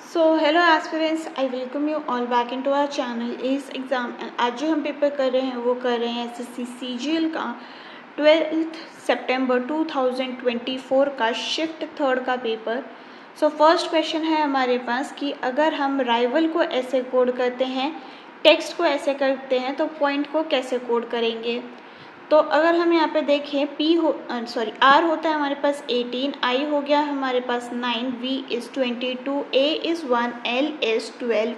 So hello aspirants, I welcome you all back into our channel इस exam. आज जो हम paper कर रहे हैं वो कर रहे हैं एसएससी सीजीएल का 12 सितंबर 2024 का शिफ्ट थर्ड का पेपर। सो फर्स्ट क्वेश्चन है हमारे पास कि अगर हम राइवल को ऐसे कोड करते हैं, टेक्स्ट को ऐसे करते हैं, तो पॉइंट को कैसे कोड करेंगे। तो अगर हम यहाँ पे देखें आर होता है हमारे पास 18, आई हो गया हमारे पास 9, V is 22, A is 1, L is 12,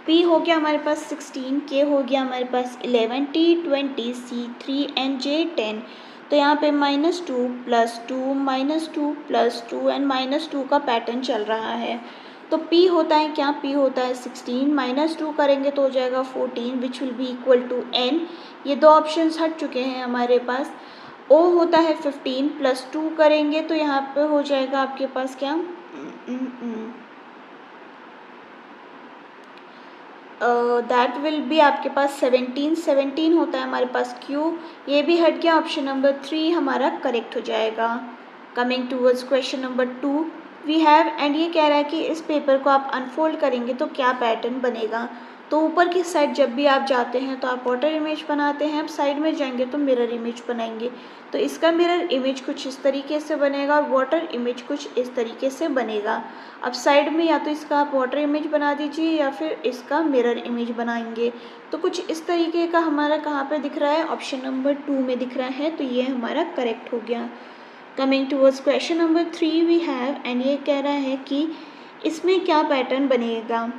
P हो गया हमारे पास 16, के हो गया हमारे पास 11, टी 20, सी 3 एंड जे 10। तो यहाँ पे -2 +2 -2 +2 एंड -2 का पैटर्न चल रहा है। तो P होता है क्या, P होता है 16, -2 करेंगे तो हो जाएगा 14 which will be equal to n। ये दो ऑप्शंस हट चुके हैं हमारे पास। O होता है 15 +2 करेंगे तो यहाँ पे हो जाएगा आपके पास क्या, दैट विल बी आपके पास 17 होता है हमारे पास Q। ये भी हट गया, ऑप्शन नंबर 3 हमारा करेक्ट हो जाएगा। Coming towards question number 2 we have, and ये कह रहा है कि इस पेपर को आप अनफोल्ड करेंगे तो क्या पैटर्न बनेगा। तो ऊपर की साइड जब भी आप जाते हैं तो आप वाटर इमेज बनाते हैं, आप साइड में जाएंगे तो मिरर इमेज बनाएंगे। तो इसका मिरर इमेज कुछ इस तरीके से बनेगा और वाटर इमेज कुछ इस तरीके से बनेगा। अब साइड में या तो इसका आप वाटर इमेज बना दीजिए या फिर इसका मिरर इमेज बनाएंगे। तो कुछ इस तरीके का हमारा कहाँ पे दिख रहा है, ऑप्शन नंबर 2 में दिख रहा है। तो ये हमारा करेक्ट हो गया। Coming towards question number 3 we have, and ये कह रहा है कि इसमें क्या पैटर्न बनेगा।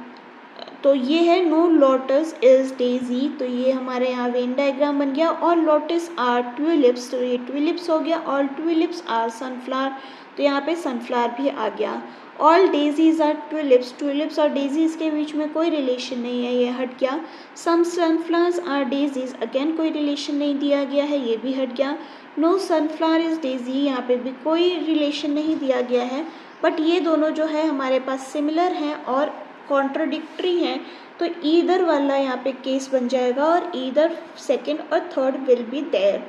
तो ये है नो लोटस इज डेजी। तो ये हमारे यहाँ वेन डायग्राम बन गया। और लोटस आर ट्यूलिप्स, तो ये ट्यूलिप्स हो गया। ऑल ट्यूलिप्स आर सनफ्लावर, तो यहाँ पे सनफ्लावर भी आ गया। All daisies are tulips, tulips और डेजीज के बीच में कोई रिलेशन नहीं है, ये हट गया। सम सनफ्लावर्स आर डेजीज, अगेन कोई रिलेशन नहीं दिया गया है, ये भी हट गया। नो सनफ्लावर इज डेजी, यहाँ पे भी कोई रिलेशन नहीं दिया गया है। बट ये दोनों जो है हमारे पास सिमिलर हैं और कॉन्ट्रोडिक्टरी हैं। तो ईदर वाला यहाँ पे केस बन जाएगा और ईदर सेकेंड और third will be there.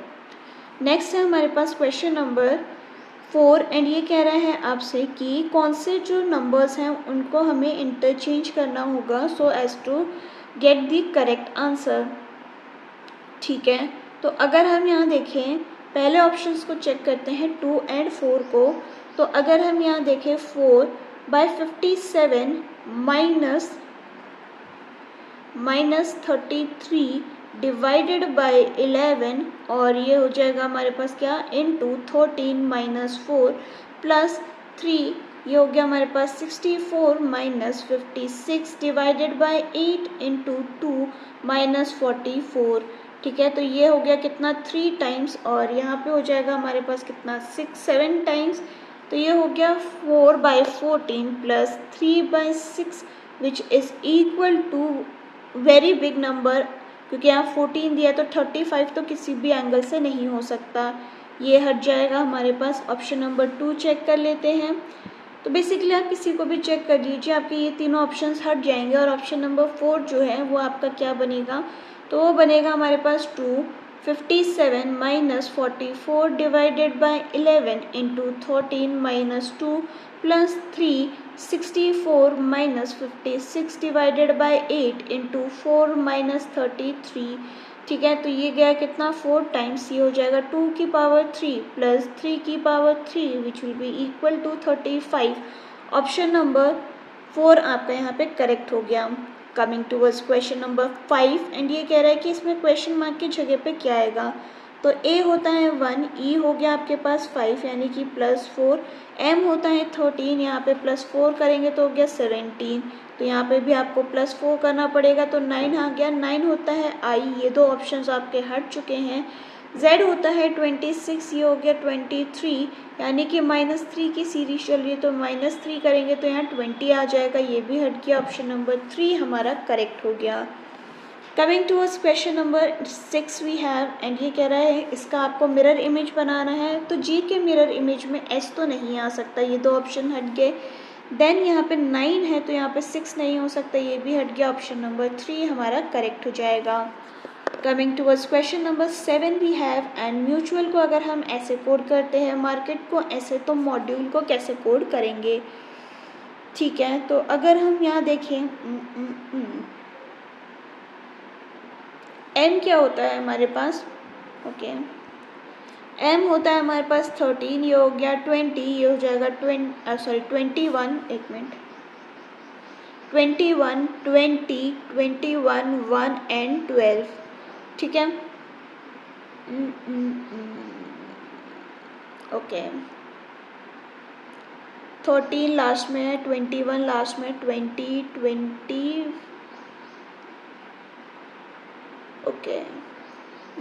Next है हमारे पास क्वेश्चन नंबर 4, एंड ये कह रहा है आपसे कि कौन से जो नंबर्स हैं उनको हमें इंटरचेंज करना होगा so as to get the correct answer. ठीक है, तो अगर हम यहाँ देखें पहले ऑप्शंस को चेक करते हैं 2 एंड 4 को। तो अगर हम यहाँ देखें 4/57 -33 डिवाइडेड बाय 11, और ये हो जाएगा हमारे पास क्या, इंटू 13 - 4 +3, ये हो गया हमारे पास 64 -56 डिवाइडेड बाय 8 इंटू 2 -44। ठीक है, तो ये हो गया कितना 3 टाइम्स, और यहाँ पे हो जाएगा हमारे पास कितना 7 टाइम्स। तो ये हो गया 4/14 + 3/6 which is equal to very big number, क्योंकि यहाँ 14 दिया तो 35 तो किसी भी एंगल से नहीं हो सकता, ये हट जाएगा हमारे पास। ऑप्शन नंबर 2 चेक कर लेते हैं। तो बेसिकली आप किसी को भी चेक कर लीजिए, आपके ये तीनों ऑप्शंस हट जाएंगे और ऑप्शन नंबर 4 जो है वो आपका क्या बनेगा, तो वो बनेगा हमारे पास 257 -44 divided by 11 into 13 - 2 +3 64 -56 divided by 8 into 4 -33। ठीक है, तो ये गया कितना 4 टाइम्स, ये हो जाएगा 2 की पावर 3 + 3 की power 3 which will be equal to 35। Option number 4 आपका यहाँ पे करेक्ट हो गया। Coming towards question number 5, and ये कह रहा है कि इसमें क्वेश्चन मार्क की जगह पे क्या आएगा। तो ए होता है 1, ई हो गया आपके पास 5 यानी कि +4, एम होता है 13, यहाँ पे +4 करेंगे तो हो गया 17, तो यहाँ पे भी आपको +4 करना पड़ेगा तो 9 आ गया। 9 होता है आई, ये दो ऑप्शंस आपके हट चुके हैं। Z होता है 26, ये हो गया 23, यानी कि -3 की सीरीज चल रही है तो -3 करेंगे तो यहाँ 20 आ जाएगा, ये भी हट गया। ऑप्शन नंबर 3 हमारा करेक्ट हो गया। Coming towards question number 6 we have, and ये कह रहा है इसका आपको मिरर इमेज बनाना है। तो जी के मिरर इमेज में एस तो नहीं आ सकता, ये दो ऑप्शन हट गए। देन यहाँ पे 9 है तो यहाँ पे 6 नहीं हो सकता, ये भी हट गया। ऑप्शन नंबर 3 हमारा करेक्ट हो जाएगा। Coming towards question number 7 we have, and mutual को अगर हम ऐसे कोड करते हैं, मार्केट को ऐसे, तो मॉड्यूल को कैसे कोड करेंगे। ठीक है, तो अगर हम यहाँ देखें एम क्या होता है हमारे पास, ओके एम होता है हमारे पास 13, ये हो गया 20, ये हो जाएगा 21, एक मिनट 21, 20, 21, 1 एंड 12, ठीक है। ओके 13 लास्ट में है, 21 लास्ट में, 20, ओके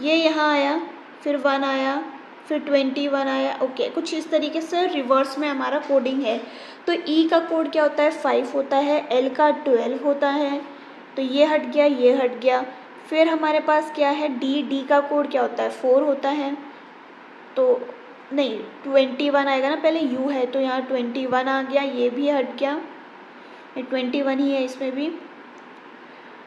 ये यहाँ आया, फिर 1 आया, फिर 21 आया, ओके कुछ इस तरीके से रिवर्स में हमारा कोडिंग है। तो ई का कोड क्या होता है, 5 होता है, एल का 12 होता है, तो ये हट गया, ये हट गया। फिर हमारे पास क्या है, डी का कोड क्या होता है, 4 होता है, तो नहीं 21 आएगा ना, पहले यू है तो यहाँ 21 आ गया, ये भी हट गया, 21 ही है इसमें भी।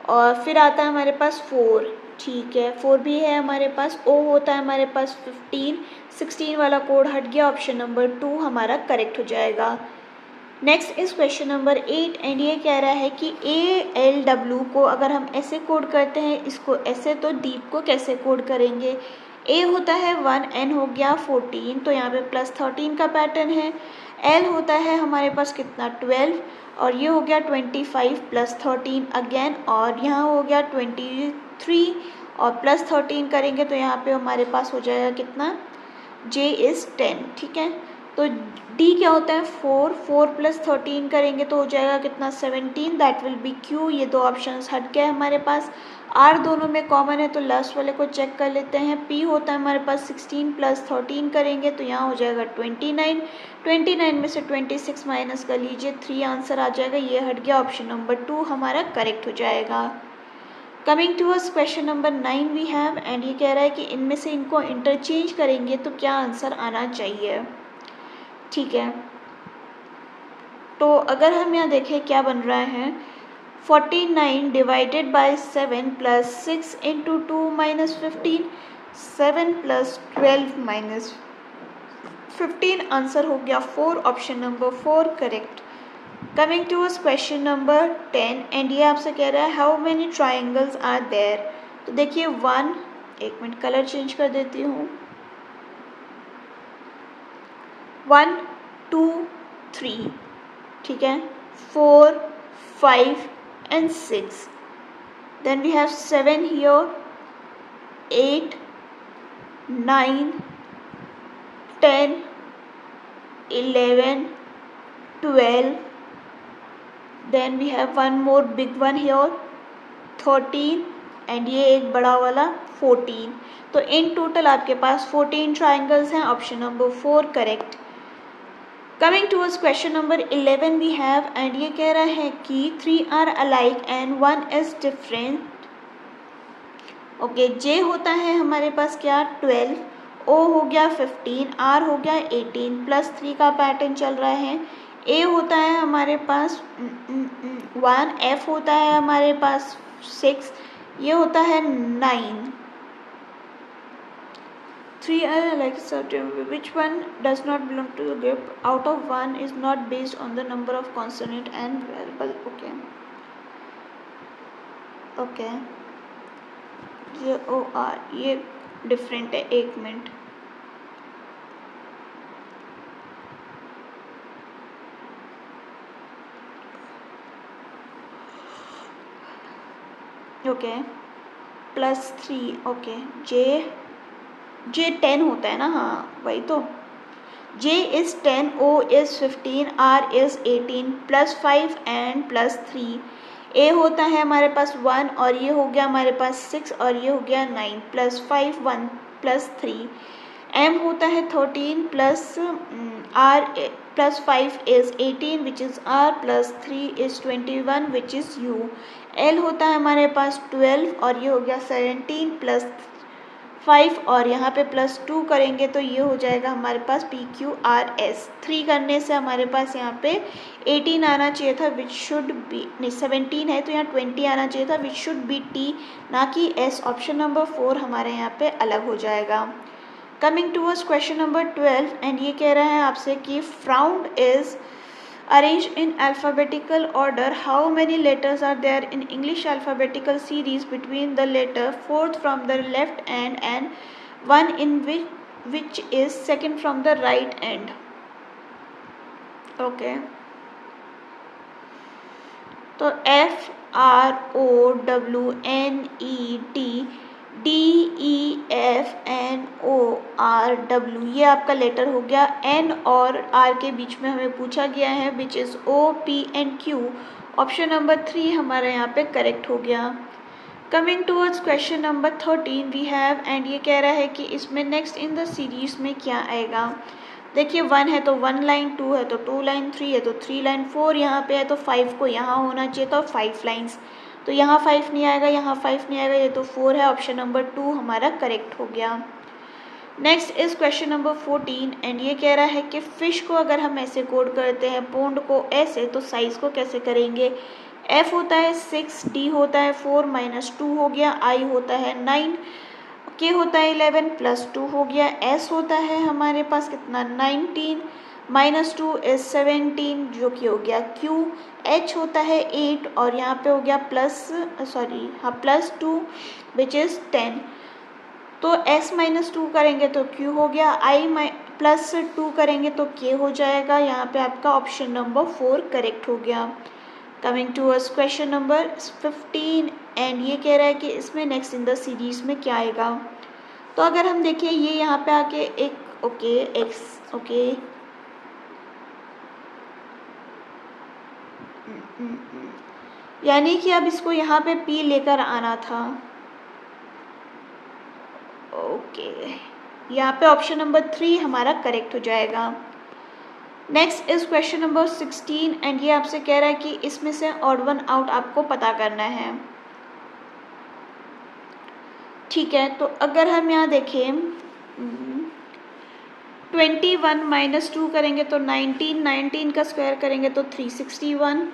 और फिर आता है हमारे पास 4, ठीक है 4 भी है हमारे पास। ओ होता है हमारे पास 15, 16 वाला कोड हट गया, ऑप्शन नंबर 2 हमारा करेक्ट हो जाएगा। Next is question number 8 and ये कह रहा है कि ALW को अगर हम ऐसे कोड करते हैं, इसको ऐसे, तो दीप को कैसे कोड करेंगे। ए होता है 1, एन हो गया 14, तो यहाँ पे +13 का पैटर्न है। एल होता है हमारे पास कितना 12, और ये हो गया 25 +13 अगेन, और यहाँ हो गया 23 और +13 करेंगे तो यहाँ पे हमारे पास हो जाएगा कितना, J इज़ 10, ठीक है। तो D क्या होता है 4, 4 + 13 करेंगे तो हो जाएगा कितना 17, दैट विल बी Q। ये दो ऑप्शंस हट गए हमारे पास। R दोनों में कॉमन है तो लास्ट वाले को चेक कर लेते हैं। P होता है हमारे पास 16 + 13 करेंगे तो यहाँ हो जाएगा 29, 29 में से 26 माइनस कर लीजिए, 3 आंसर आ जाएगा, ये हट गया, ऑप्शन नंबर 2 हमारा करेक्ट हो जाएगा। Coming towards question number 9 we have and ये कह रहा है कि इनमें से इनको इंटरचेंज करेंगे तो क्या आंसर आना चाहिए, ठीक है। तो अगर हम यहाँ देखें क्या बन रहा है, 49 डिवाइडेड बाय 7 + 6 × 2 - 15, 7 + 12 - 15, आंसर हो गया 4, option number 4 correct. Coming to question number 10 and ये आपसे कह रहा है how many triangles are there. तो देखिए 1, एक मिनट कलर चेंज कर देती हूँ, 1, 2, 3, ठीक है, 4, 5 and 6, then we have 7 here, 8, 9, 10, 11, 12, then we have one more big one here, 13 and ये एक बड़ा वाला 14। तो इन टोटल आपके पास 14 ट्राइंगल्स हैं, option number 4 correct. Coming towards question number 11 we have and ये कह रहा है कि 3 are alike and 1 is different. Okay जे होता है हमारे पास क्या 12, ओ हो गया 15, आर हो गया 18, +3 का पैटर्न चल रहा है। ए होता है हमारे पास 1, एफ होता है हमारे पास 6, ये होता है 9। 3 are like certain which one does not belong to the group out of 1 is not based on the number of consonant and variable। Okay ये ओ आर ये डिफरेंट है, एक मिनट, ओके +3, ओके जे 10 होता है ना, हाँ वही तो, J is 10, O is 15, R is 18, +5 and +3। A होता है हमारे पास 1 और ये हो गया हमारे पास 6 और ये हो गया 9, +5, 1 +3। M होता है 13 plus R +5 is 18 which is R, +3 is 21 which is U। L होता है हमारे पास 12 और ये हो गया 17 +5 और यहाँ पे +2 करेंगे तो ये हो जाएगा हमारे पास PQRS। 3 करने से हमारे पास यहाँ पे 18 आना चाहिए था विच शुड बी, नहीं 17 है तो यहाँ 20 आना चाहिए था विच शुड बी T ना कि S। ऑप्शन नंबर 4 हमारे यहाँ पे अलग हो जाएगा। Coming towards question number 12 and ये कह रहा है आपसे कि fround is arrange in alphabetical order how many letters are there in English alphabetical series between the letter fourth from the left and one in which is second from the right end. Okay, तो FROWNETDEFNORW ये आपका letter हो गया। N और R के बीच में हमें पूछा गया है which is OPNQ। Option number 3 हमारा यहाँ पे करेक्ट हो गया। Coming towards question number 13 we have, and ये कह रहा है कि इसमें नेक्स्ट इन द सीरीज में क्या आएगा। देखिए 1 है तो 1 लाइन, 2 है तो 2 लाइन, 3 है तो 3 लाइन, 4 यहाँ पे है तो 5 को यहाँ होना चाहिए तो 5 लाइन्स। तो यहाँ 5 नहीं आएगा, यहाँ 5 नहीं आएगा, ये तो 4 है। ऑप्शन नंबर 2 हमारा करेक्ट हो गया। Next is question number 14, and ये कह रहा है कि फिश को अगर हम ऐसे कोड करते हैं, पोंड को ऐसे, तो साइज को कैसे करेंगे। F होता है 6, D होता है 4 - 2 हो गया, I होता है 9, K होता है 11 + 2 हो गया, S होता है हमारे पास कितना 19 - 2 is 17 जो कि हो गया Q, H होता है 8 और यहाँ पे हो गया +2 विच इज़ 10। तो S - 2 करेंगे तो Q हो गया, I +2 करेंगे तो K हो जाएगा। यहाँ पे आपका ऑप्शन नंबर 4 करेक्ट हो गया। Coming towards question number 15, and ये कह रहा है कि इसमें नेक्स्ट इन द सीरीज में क्या आएगा। तो अगर हम देखें ये यहाँ पे आके एक ओके यानी कि अब इसको यहाँ पे P लेकर आना था। ओके, यहाँ पे ऑप्शन नंबर 3 हमारा करेक्ट हो जाएगा। Next is question number 16, and ये आपसे कह रहा है कि इसमें से ऑड वन आउट आपको पता करना है। ठीक है, तो अगर हम यहाँ देखें 21 - 2 करेंगे तो 19 का स्क्वायर करेंगे तो 361।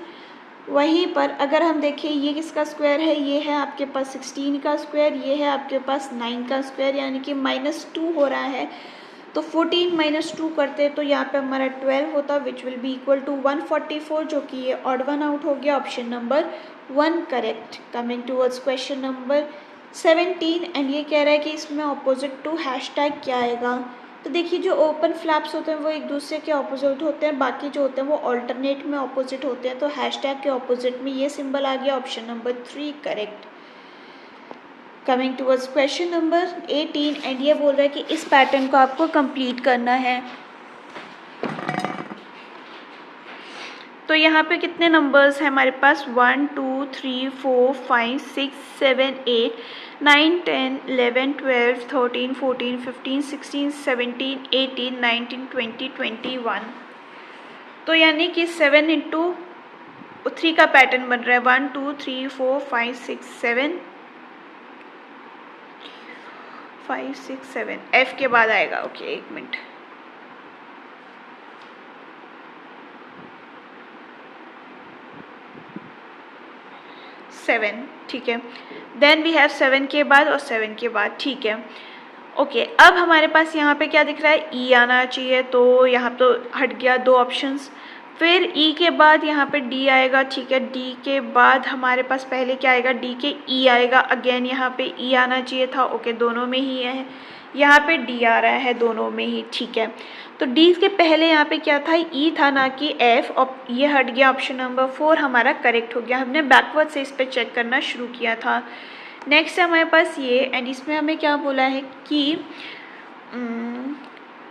वहीं पर अगर हम देखें ये किसका स्क्वायर है, ये है आपके पास 16 का स्क्वायर, ये है आपके पास 9 का स्क्वायर, यानी कि -2 हो रहा है। तो 14 - 2 करते तो यहाँ पे हमारा 12 होता which will be equal to 144, जो कि ये ऑड वन आउट हो गया। Option number 1 correct. Coming towards question number 17, and ये कह रहा है कि इसमें ऑपोजिट टू हैशटैग क्या आएगा। तो देखिए जो ओपन फ्लैप्स होते हैं वो एक दूसरे के ऑपोजिट होते हैं, बाकी जो होते हैं वो ऑल्टरनेट में ऑपोजिट होते हैं। तो हैशटैग के ऑपोजिट में ये सिंबल आ गया। Option number 3 correct. Coming towards question number 18, and ये बोल रहा है कि इस पैटर्न को आपको कंप्लीट करना है। तो यहाँ पे कितने नंबर्स हैं हमारे पास 1 2 3 4 5 6 7 8 9 10 11 12 13 14 15 16 17 18 19 20 21। तो यानी कि 7 × 3 का पैटर्न बन रहा है। 1 2 3 4 5 6 7 5 6 7 F के बाद आएगा। ओके, एक मिनट। सेवन, ठीक है। देन वी हैव 7 के बाद और 7 के बाद, ठीक है। ओके, अब हमारे पास यहाँ पे क्या दिख रहा है, E आना चाहिए। तो यहाँ तो हट गया 2 ऑप्शंस। फिर E के बाद यहाँ पे D आएगा, ठीक है। D के बाद हमारे पास पहले क्या आएगा, D के E आएगा। अगेन यहाँ पे E आना चाहिए था। ओके, दोनों में ही है। यहाँ पे D आ रहा है दोनों में ही, ठीक है। तो D के पहले यहाँ पे क्या था, E था ना कि F, और ये हट गया। ऑप्शन नंबर 4 हमारा करेक्ट हो गया। हमने बैकवर्ड से इस पर चेक करना शुरू किया था। नेक्स्ट है हमारे पास ये, एंड इसमें हमें क्या बोला है कि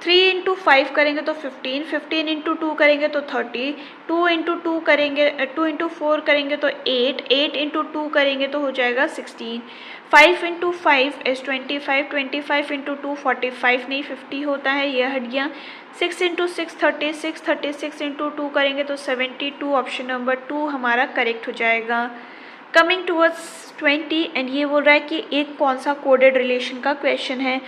3 × 5 करेंगे तो 15, 15 × 2 करेंगे तो 30, 2 × 2 करेंगे 2 × 4 करेंगे तो 8, 8 × 2 करेंगे तो हो जाएगा 16, 5 × 5 इज़ 25, 25 × 2 45 नहीं 50 होता है, ये हट गया। 6 × 6 36, 36 × 2 करेंगे तो 72। ऑप्शन नंबर 2 हमारा करेक्ट हो जाएगा। कमिंग टूवर्ड्स 20, एंड ये बोल रहा है कि एक कौन सा कोडेड रिलेशन का क्वेश्चन है।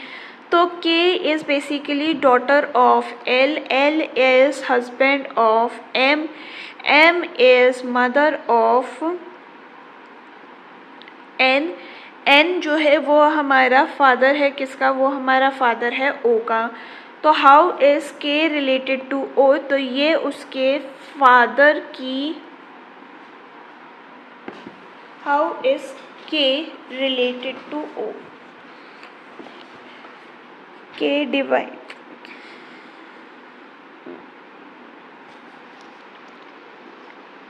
तो K is basically daughter of L, L is husband of M, M is mother of N, N जो है वो हमारा फादर है किसका, वो हमारा फादर है O का। तो how is K related to O, तो ये उसके फादर की, how is K related to O? K divide,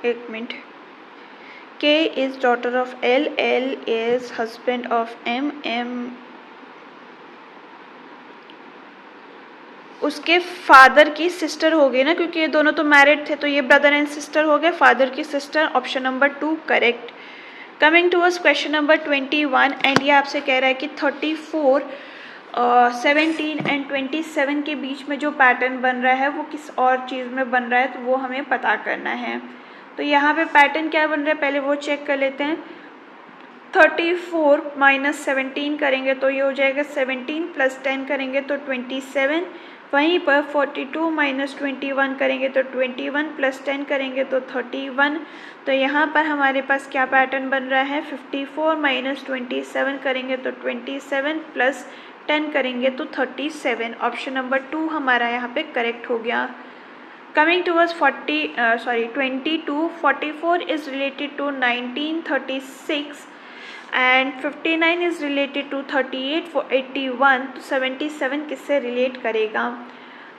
एक minute, K is daughter of L, L is husband of M, M उसके फादर की सिस्टर हो गई ना, क्योंकि ये दोनों तो मैरिड थे, तो ये ब्रदर एंड सिस्टर हो गए, फादर की sister, option number 2 correct. Coming towards question number 21 and ये आपसे कह रहा है कि 34, 17 एंड 27 के बीच में जो पैटर्न बन रहा है वो किस और चीज़ में बन रहा है, तो वो हमें पता करना है। तो यहाँ पे पैटर्न क्या बन रहा है पहले वो चेक कर लेते हैं। 34 माइनस 17 करेंगे तो ये हो जाएगा 17, प्लस 10 करेंगे तो 27, वहीं पर 42 माइनस 21 करेंगे तो 21, प्लस 10 करेंगे तो 31। तो यहाँ पर हमारे पास क्या पैटर्न बन रहा है, 54 माइनस 27 करेंगे तो 27, प्लस 10 करेंगे तो 37। ऑप्शन नंबर 2 हमारा यहाँ पे करेक्ट हो गया। Coming towards 22, 44 is related to 1936 and 59 is related to 38 for 81, तो 77 किससे रिलेट करेगा।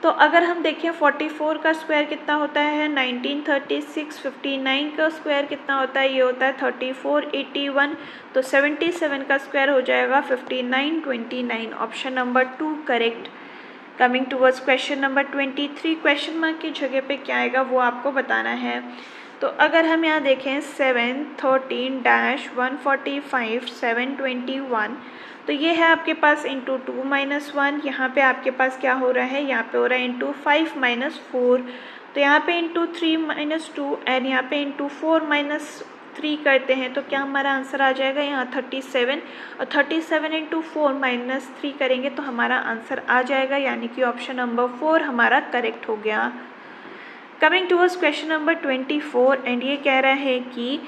तो अगर हम देखें 44 का स्क्वायर कितना होता है 1936, 59 का स्क्वायर कितना होता है, ये होता है 34, 81, तो 77 का स्क्वायर हो जाएगा 59, 29। Option number 2 correct. Coming towards question number 23, question mark की जगह पे क्या आएगा वो आपको बताना है। तो अगर हम यहाँ देखें 7, 13 डैश 145, 721, तो ये है आपके पास इंटू 2 माइनस 1, यहाँ पे आपके पास क्या हो रहा है, यहाँ पे हो रहा है इंटू 5 माइनस 4, तो यहाँ पे इंटू 3 माइनस 2 एंड यहाँ पे इंटू 4 माइनस 3 करते हैं तो क्या हमारा आंसर आ जाएगा यहाँ 37, और 37 इंटू 4 माइनस 3 करेंगे तो हमारा आंसर आ जाएगा, यानी कि ऑप्शन नंबर 4 हमारा करेक्ट हो गया। Coming towards question number 24 and ये कह रहा है कि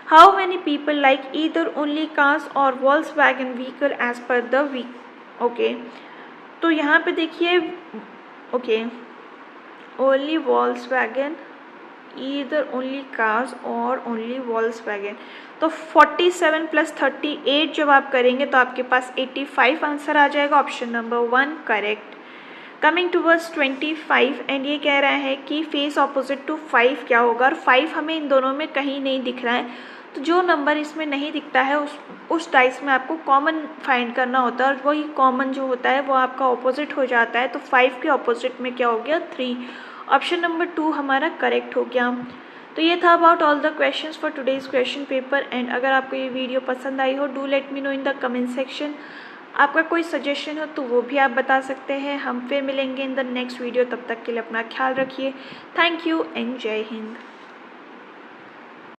how many people like either only cars or Volkswagen vehicle as per the week. Okay, तो यहाँ पे देखिए, okay, only Volkswagen, either only cars और ओनली वॉल्क्सवैगन, तो 47 प्लस 38 जब आप करेंगे तो आपके पास 85 आंसर आ जाएगा, option number 1 correct. Coming towards 25 and ये कह रहा है कि फेस ऑपोजिट टू 5 क्या होगा, और 5 हमें इन दोनों में कहीं नहीं दिख रहा है, तो जो नंबर इसमें नहीं दिखता है उस डाइस में आपको कॉमन फाइंड करना होता है, और वही कॉमन जो होता है वो आपका ऑपोजिट हो जाता है। तो 5 के ऑपोजिट में क्या हो गया 3, ऑप्शन नंबर 2 हमारा करेक्ट हो गया। तो ये था about all the questions for today's question paper and अगर आपको ये वीडियो पसंद आई हो do let me know in the comment section. आपका कोई सजेशन हो तो वो भी आप बता सकते हैं। हम फिर मिलेंगे इन द नेक्स्ट वीडियो, तब तक के लिए अपना ख्याल रखिए। थैंक यू एंड जय हिंद।